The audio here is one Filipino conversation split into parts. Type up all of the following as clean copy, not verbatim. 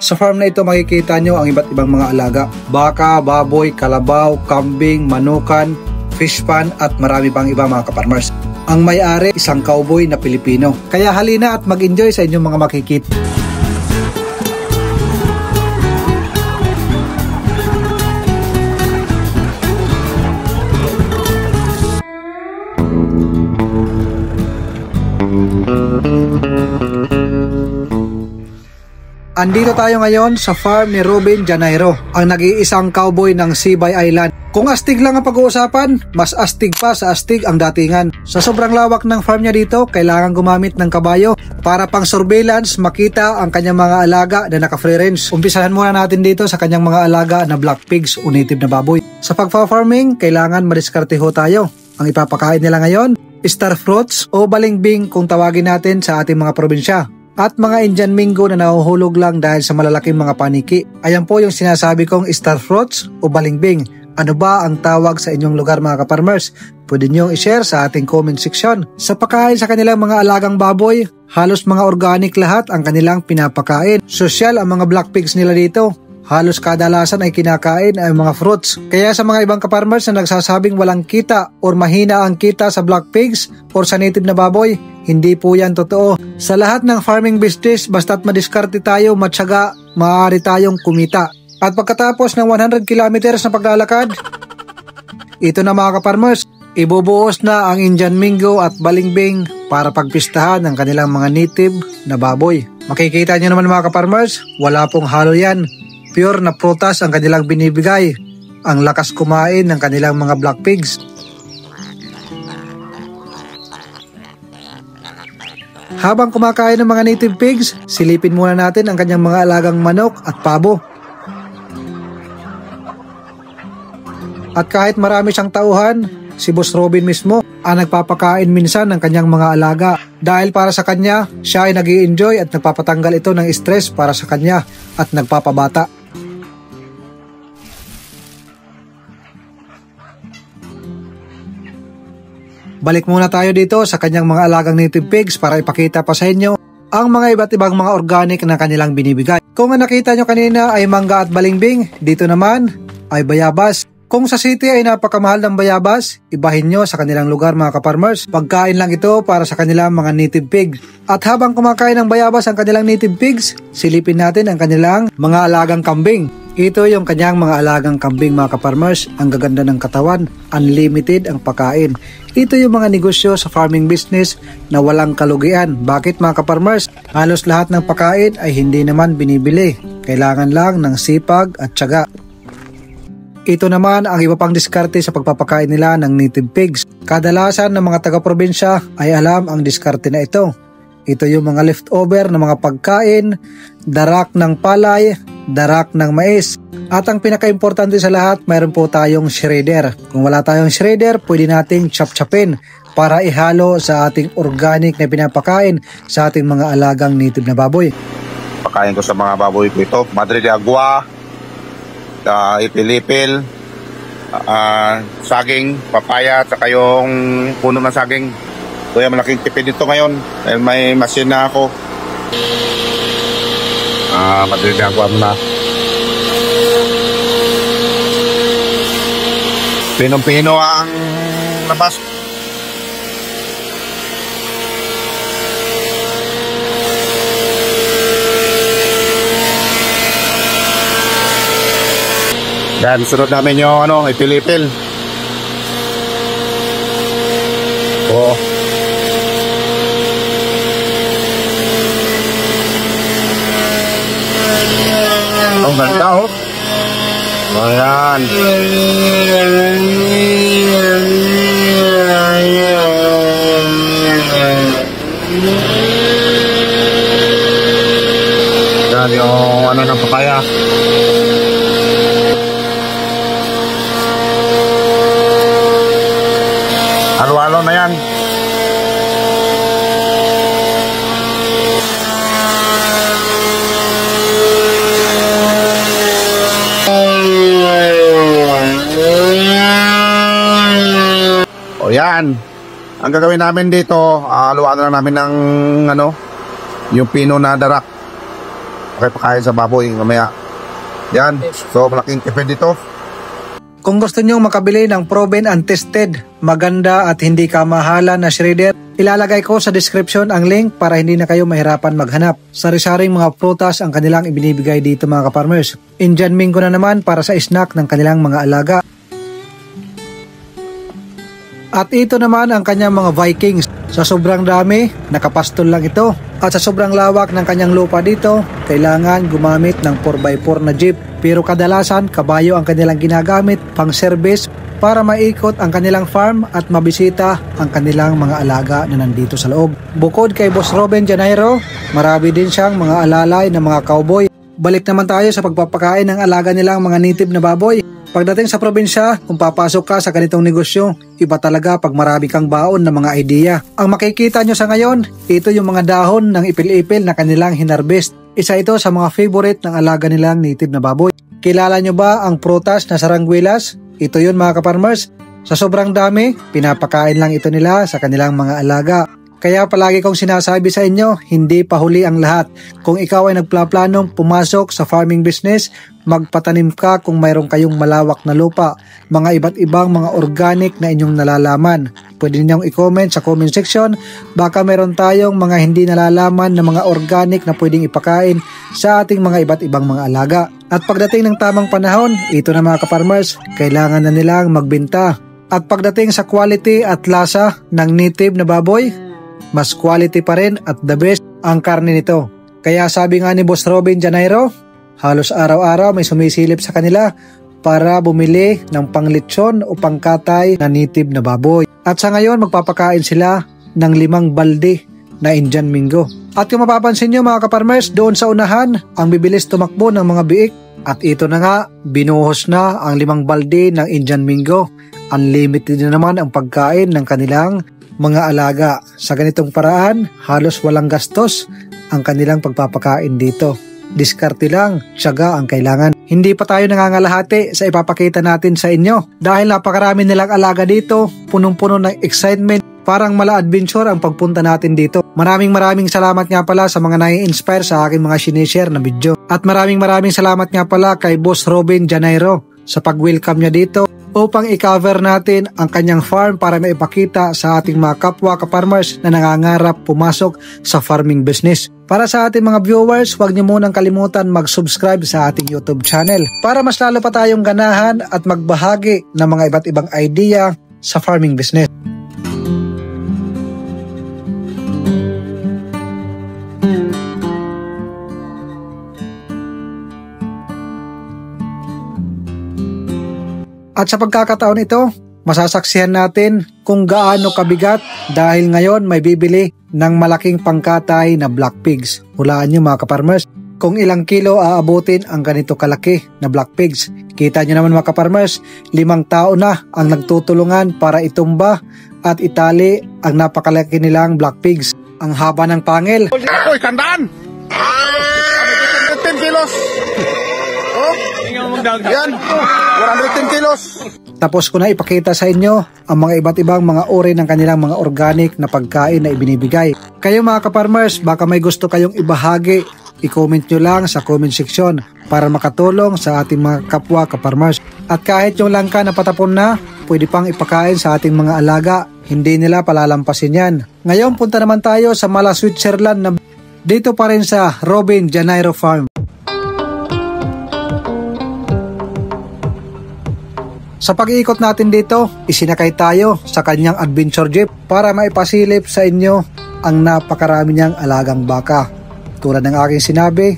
Sa farm na ito makikita nyo ang iba't ibang mga alaga. Baka, baboy, kalabaw, kambing, manukan, fish pan at marami pang iba mga kaparmers. Ang may-ari isang cowboy na Pilipino. Kaya halina at mag-enjoy sa inyong mga makikita. Andito tayo ngayon sa farm ni Robin Janeiro, ang nag-iisang cowboy ng Sibay Island. Kung astig lang ang pag-uusapan, mas astig pa sa astig ang datingan. Sa sobrang lawak ng farm niya dito, kailangan gumamit ng kabayo para pang surveillance makita ang kanyang mga alaga na naka-free range. Umpisahan muna natin dito sa kanyang mga alaga na black pigs o native na baboy. Sa pagfa-farming, kailangan madiskarteho tayo. Ang ipapakain nila ngayon, star fruits o balingbing kung tawagin natin sa ating mga probinsya. At mga Indian Mingo na nahuhulog lang dahil sa malalaking mga paniki. Ayan po yung sinasabi kong star fruits o balingbing. Ano ba ang tawag sa inyong lugar mga kaparmers? Pwede nyo i-share sa ating comment section. Sa pagkain sa kanilang mga alagang baboy, halos mga organic lahat ang kanilang pinapakain. Sosyal ang mga black pigs nila dito. Halos kadalasan ay kinakain ay mga fruits. Kaya sa mga ibang kaparmers na nagsasabing walang kita or mahina ang kita sa black pigs or sa native na baboy, hindi po yan totoo. Sa lahat ng farming business, basta't madiskarte tayo, matyaga, maaari tayong kumita. At pagkatapos ng 100 kilometers na paglalakad, ito na mga kaparmers, ibubuhos na ang Indian Mingo at balingbing para pagpistahan ng kanilang mga native na baboy. Makikita nyo naman mga kaparmers, wala pong halo yan. Pure na prutas ang kanilang binibigay. Ang lakas kumain ng kanilang mga black pigs. Habang kumakain ng mga native pigs, silipin muna natin ang kanyang mga alagang manok at pabo. At kahit marami siyang tauhan, si Boss Robin mismo ang nagpapakain minsan ng kanyang mga alaga. Dahil para sa kanya, siya ay nag-i-enjoy at nagpapatanggal ito ng stress para sa kanya at nagpapabata. Balik muna tayo dito sa kanyang mga alagang native pigs para ipakita pa sa inyo ang mga iba't ibang mga organic na kanilang binibigay. Kung ang nakita nyo kanina ay mangga at balingbing, dito naman ay bayabas. Kung sa city ay napakamahal ng bayabas, ibahin nyo sa kanilang lugar mga kaparmers. Pagkain lang ito para sa kanilang mga native pigs. At habang kumakain ng bayabas ang kanilang native pigs, silipin natin ang kanilang mga alagang kambing. Ito yung kanyang mga alagang kambing mga kaparmers. Ang gaganda ng katawan, unlimited ang pagkain. Ito yung mga negosyo sa farming business na walang kalugian. Bakit mga kaparmers? Halos lahat ng pagkain ay hindi naman binibili. Kailangan lang ng sipag at tiyaga. Ito naman ang iba pang diskarte sa pagpapakain nila ng native pigs. Kadalasan ng mga taga-probinsya ay alam ang diskarte na ito. Ito yung mga leftover na mga pagkain, darak ng palay, darak ng mais. At ang pinaka-importante sa lahat, mayroon po tayong shredder. Kung wala tayong shredder, pwede nating chop-chopin para ihalo sa ating organic na pinapakain sa ating mga alagang native na baboy. Pakain ko sa mga baboy ko ito, Madre de Agua, ipilipil, saging, papaya, at saka yung puno ng saging. Kaya malaking tipid dito ngayon dahil may machine na ako. Madre de Agua muna. Pinong-pino ang labas. Dan sunod namin yung ipilipil. Oh. Ang ganda oh. Ayan. Yan yung ng papaya. Halo-halo na yan. O yan. Ang gagawin namin dito, haluan na namin ng yung pino na darak. pakipakain sa baboy mamaya. Yan. So, malaking tipid dito. Kung gusto nyo makabili ng proven and tested, maganda at hindi kamahalan na shredder, ilalagay ko sa description ang link para hindi na kayo mahirapan maghanap. Sari-saring mga prutas ang kanilang ibinibigay dito mga ka-farmers. Indian Mingo na naman para sa snack ng kanilang mga alaga. At ito naman ang kanyang mga Vikings. Sa sobrang dami, nakapastol lang ito. At sa sobrang lawak ng kanyang lupa dito, kailangan gumamit ng 4x4 na jeep. Pero kadalasan, kabayo ang kanilang ginagamit pang service para maikot ang kanilang farm at mabisita ang kanilang mga alaga na nandito sa loob. Bukod kay Boss Robin Janeiro, marami din siyang mga alalay na mga cowboy. Balik naman tayo sa pagpapakain ng alaga nilang mga native na baboy. Pagdating sa probinsya, kung papasok ka sa ganitong negosyo, iba talaga pag marami kang baon na mga idea. Ang makikita nyo sa ngayon, ito yung mga dahon ng ipil-ipil na kanilang hinarvest. Isa ito sa mga favorite ng alaga nilang native na baboy. Kilala nyo ba ang prutas na sarangguilas? Ito yun mga ka-farmers. Sa sobrang dami, pinapakain lang ito nila sa kanilang mga alaga. Kaya palagi kong sinasabi sa inyo, hindi pa huli ang lahat. Kung ikaw ay nagplaplanong pumasok sa farming business, magpatanim ka kung mayroon kayong malawak na lupa. Mga iba't ibang mga organic na inyong nalalaman. Pwede ninyong i-comment sa comment section. Baka mayroon tayong mga hindi nalalaman na mga organic na pwedeng ipakain sa ating mga iba't ibang mga alaga. At pagdating ng tamang panahon, ito na mga ka-farmers, kailangan na nilang magbenta. At pagdating sa quality at lasa ng native na baboy, mas quality pa rin at the best ang karne nito. Kaya sabi nga ni Boss Robin Janeiro, halos araw-araw may sumisilip sa kanila para bumili ng panglitsyon o pangkatay na native na baboy. At sa ngayon magpapakain sila ng 5 balde na Indian Mingo. At kung mapapansin nyo mga ka-farmers, doon sa unahan ang bibilis tumakbo ng mga biik. At ito na nga, binuhos na ang 5 balde ng Indian Mingo. Unlimited na naman ang pagkain ng kanilang mga alaga. Sa ganitong paraan, halos walang gastos ang kanilang pagpapakain dito. Diskarte lang, tiyaga ang kailangan. Hindi pa tayo nangangalahati sa ipapakita natin sa inyo dahil napakarami nilang alaga dito, punong-puno ng excitement, parang mala-adventure ang pagpunta natin dito. Maraming salamat nga pala sa mga nai-inspire sa aking mga sinishare na video. At maraming salamat nga pala kay Boss Robin Janeiro sa pag-welcome niya dito upang i-cover natin ang kanyang farm para maipakita sa ating mga kapwa ka-farmers na nangangarap pumasok sa farming business. Para sa ating mga viewers, huwag niyo munang kalimutan mag-subscribe sa ating YouTube channel para mas lalo pa tayong ganahan at magbahagi ng mga iba't ibang idea sa farming business. At sa pagkakataon ito, masasaksihan natin kung gaano kabigat dahil ngayon may bibili ng malaking pangkatay na black pigs. Hulaan nyo mga ka-farmers kung ilang kilo aabutin ang ganito kalaki na black pigs. Kita nyo naman mga ka-farmers, 5 tao na ang nagtutulungan para itumba at itali ang napakalaki nilang black pigs. Ang haba ng pangil. Uy, tandaan! 110 kilos! Oh, yan! 110 kilos! Tapos ko na ipakita sa inyo ang mga iba't ibang mga uri ng kanilang mga organic na pagkain na ibinibigay. Kayo mga ka-farmers, baka may gusto kayong ibahagi, i-comment nyo lang sa comment section para makatulong sa ating mga kapwa ka-farmers. At kahit yung langka na patapon na, pwede pang ipakain sa ating mga alaga, hindi nila palalampasin yan. Ngayon punta naman tayo sa Mala, Switzerland na dito pa rin sa Robin Janeiro Farm. Sa pag-iikot natin dito, isinakay tayo sa kanyang adventure jeep para maipasilip sa inyo ang napakarami niyang alagang baka. Tulad ng aking sinabi,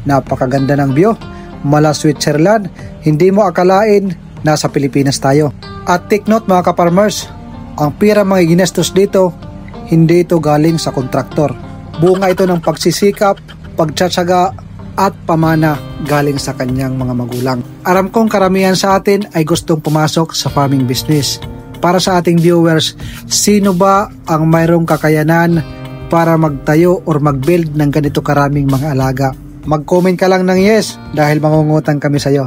napakaganda ng view. Mala, Switzerland, hindi mo akalain nasa Pilipinas tayo. At take note mga ka-farmers, ang pira mga ginastos dito, hindi ito galing sa kontraktor. Bunga ito ng pagsisikap, pagtsatsaga, at pamana galing sa kanyang mga magulang. Aram kong karamihan sa atin ay gustong pumasok sa farming business. Para sa ating viewers, sino ba ang mayroong kakayanan para magtayo or mag-build ng ganito karaming mga alaga? Mag-comment ka lang ng yes dahil mangungutang kami sa iyo.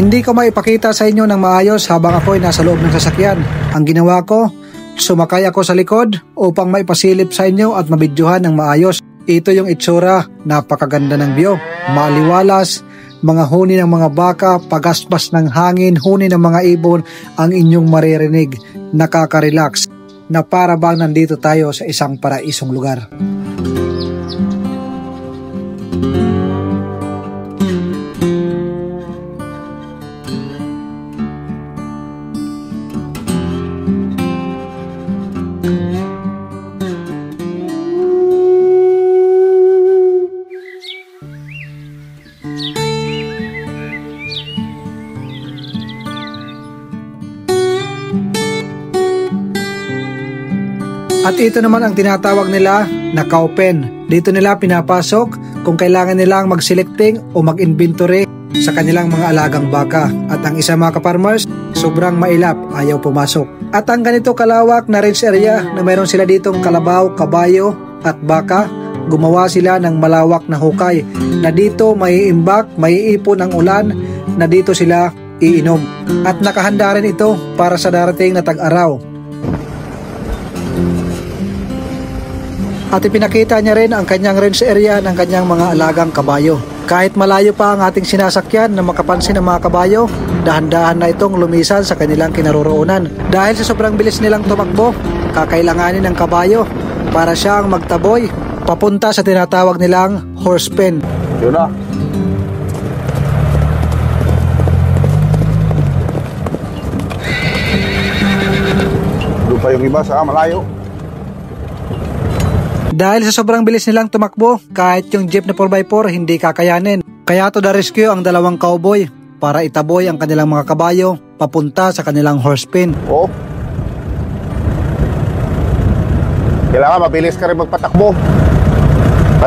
Hindi ko maipakita sa inyo ng maayos habang ako'y nasa loob ng sasakyan. Ang ginawa ko, sumakay ako sa likod upang maipasilip sa inyo at mabidyohan ng maayos. Ito yung itsura, napakaganda ng view, maliwalas, mga huni ng mga baka, pagaspas ng hangin, huni ng mga ibon ang inyong maririnig. Nakaka-relax na para bang nandito tayo sa isang paraisong lugar. At ito naman ang tinatawag nila na cow pen. Dito nila pinapasok kung kailangan nilang mag-selecting o mag-inventory sa kanilang mga alagang baka. At ang isa mga ka-farmers, sobrang mailap, ayaw pumasok. At ang ganito kalawak na range area na mayroon sila ditong kalabaw, kabayo at baka, gumawa sila ng malawak na hukay na dito maiimbak, maiipon ang ulan na dito sila iinom. At nakahanda rin ito para sa darating na tag-araw. At ipinakita niya rin ang kanyang range area ng kanyang mga alagang kabayo. Kahit malayo pa ang ating sinasakyan na makapansin ng mga kabayo, dahan-dahan na itong lumisan sa kanilang kinaroroonan. Dahil sa sobrang bilis nilang tumakbo, kakailanganin ng kabayo para siyang magtaboy papunta sa tinatawag nilang horse pen. Yun na. Doon pa yung iba sa malayo. Dahil sa sobrang bilis nilang tumakbo, kahit yung jeep na 4x4 hindi kakayanin. Kaya to the rescue ang dalawang cowboy para itaboy ang kanilang mga kabayo papunta sa kanilang horse pen. Oo. Kailangan mabilis ka rin magpatakbo.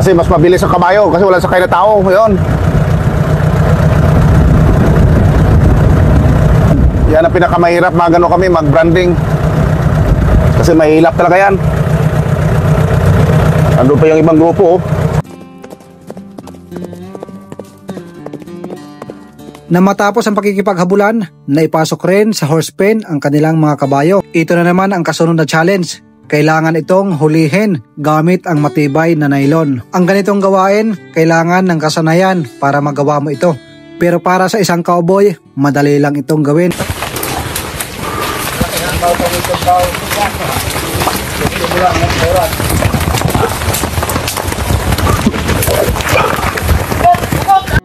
Kasi mas mabilis ang kabayo kasi walang sakay na tao. Yun. Yan ang pinakamahirap mga gano kami mag-branding. Kasi mahihilap talaga yan. Andun pa yung ibang grupo, oh. Na matapos ang pakikipaghabulan, naipasok rin sa horse pen ang kanilang mga kabayo. Ito na naman ang kasunod na challenge. Kailangan itong hulihin gamit ang matibay na nylon. Ang ganitong gawain, kailangan ng kasanayan para magawa mo ito. Pero para sa isang cowboy, madali lang itong gawin.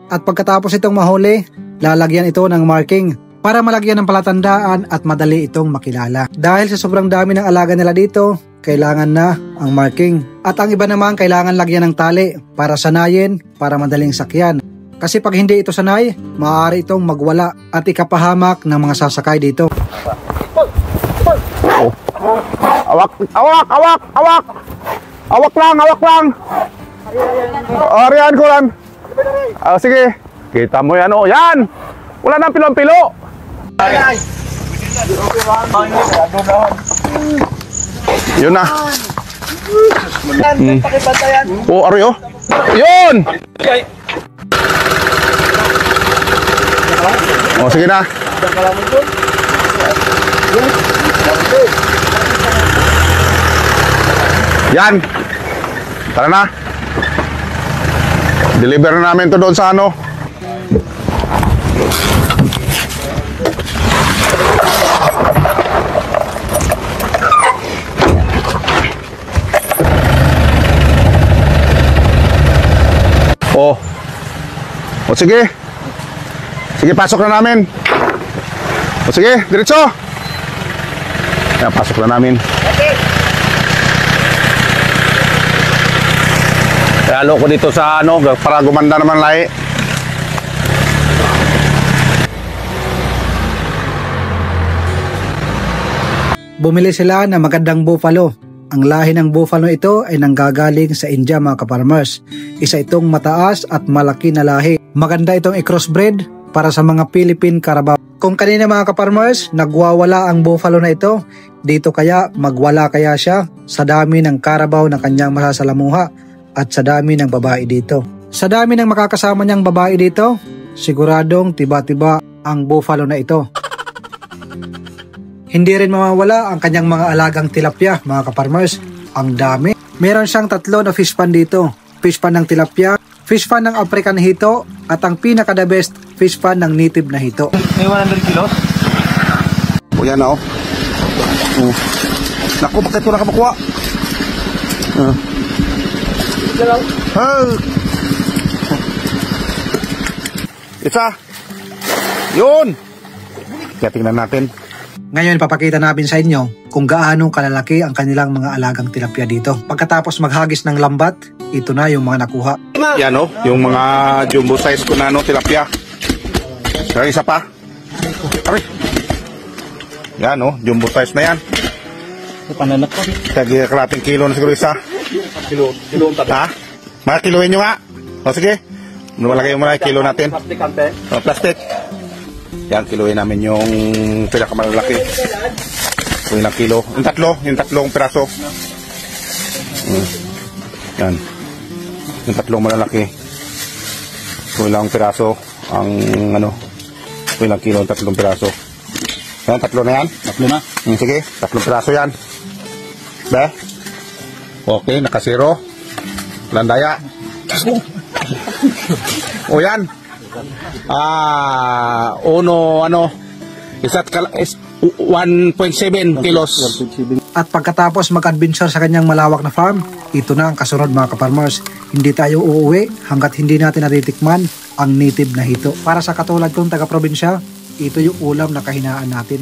At pagkatapos itong mahuli, lalagyan ito ng marking para malagyan ng palatandaan at madali itong makilala. Dahil sa sobrang dami ng alaga nila dito, kailangan na ang marking. At ang iba naman kailangan lagyan ng tali para sanayin, para madaling sakyan. Kasi pag hindi ito sanay, maaari itong magwala at ikapahamak ng mga sasakay dito. Oh. Awak, awak, awak, awak. Awak lang, awak lang. Arihan ko lang. Sige, kita mo yan, oh. Yan! Wala nang pilong-pilo. Yun na. Oh, ari, oh. Yun! Oh, sige na. Yan. Tara na. Deliver na namin to doon sa ano. Oh. O sige. Sige, pasok na namin. O sige, diretso. Yan, pasok na namin. Okay. Lalo ko dito sa ano, para gumanda naman lahi. Bumili sila ng magandang buffalo. Ang lahi ng buffalo ito ay nanggagaling sa India mga ka-farmers. Isa itong mataas at malaki na lahi. Maganda itong i-crossbred para sa mga Philippine Carabao. Kung kanina mga ka-farmers, nagwawala ang buffalo na ito, dito kaya magwala kaya siya sa dami ng Carabao na kanyang masasalamuha at sa dami ng babae dito. Sa dami ng makakasama niyang babae dito, siguradong tiba-tiba ang buffalo na ito. Hindi rin mawawala ang kanyang mga alagang tilapia, mga kaparmers. Ang dami. Meron siyang 3 na fish pan dito. Fish pan ng tilapia, fish pan ng African hito, at ang pinaka the best, fish pan ng native na hito. May 100 kilos? O yan o. Naku, bakit wala ka makuha? Isa. Yun. Kaya tingnan natin. Ngayon papakita namin sa inyo kung gaano kalalaki ang kanilang mga alagang tilapia dito. Pagkatapos maghagis ng lambat, ito na yung mga nakuha. Yan o, yung mga jumbo size ko na tilapia. Pero isa pa. Aray. Yan o, jumbo size na yan. Pananak ko. Tagi kalating kilo na siguro isa. Kilo ang tabi. Ha? Mga kiloin nyo nga. O sige. Malagay mo na kilo natin. Plastic ante. O, plastic. Yan, kiloin namin yung pinakamalaki. Kung ilang kilo. Yung tatlong piraso. Yan. Yung tatlong malalaki. Kung ilang piraso. Ang kung ilang kilo, yung tatlong piraso. Yan, tatlo na yan. Tatlo na. Sige, tatlong piraso yan. Be? Okay, nakasiro. Landaya. O yan. Isa't 1.7 kilos. At pagkatapos mag-adventure sa kanyang malawak na farm, ito na ang kasunod mga kaparmers. Hindi tayo uuwi hanggat hindi natin natitikman ang native na hito. Para sa katulad kong taga-probinsya, ito yung ulam na kahinaan natin.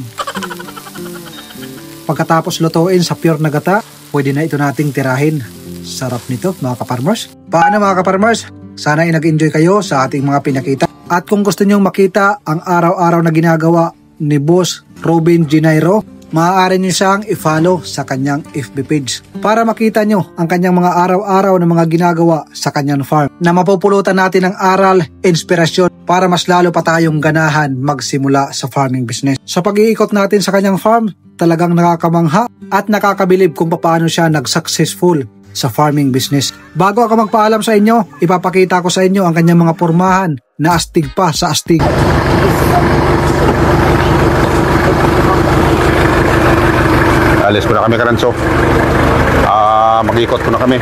Pagkatapos lutuin sa pure na gata, pwede na ito nating tirahin. Sarap nito mga kaparmers. Paano mga kaparmers? Sana ay nag-enjoy kayo sa ating mga pinakita. At kung gusto nyong makita ang araw-araw na ginagawa ni Boss Robin Janeiro, maaari nyo siyang i-follow sa kanyang FB page para makita nyo ang kanyang mga araw-araw na mga ginagawa sa kanyang farm na mapupulutan natin ng aral, inspirasyon para mas lalo pa tayong ganahan magsimula sa farming business. Sa pag-iikot natin sa kanyang farm, talagang nakakamangha at nakakabilib kung paano siya nag-successful sa farming business. Bago ako magpaalam sa inyo, ipapakita ko sa inyo ang kanyang mga pormahan na astig pa sa astig. Alis ko na kami, Karanso. Mag-ikot ko na kami.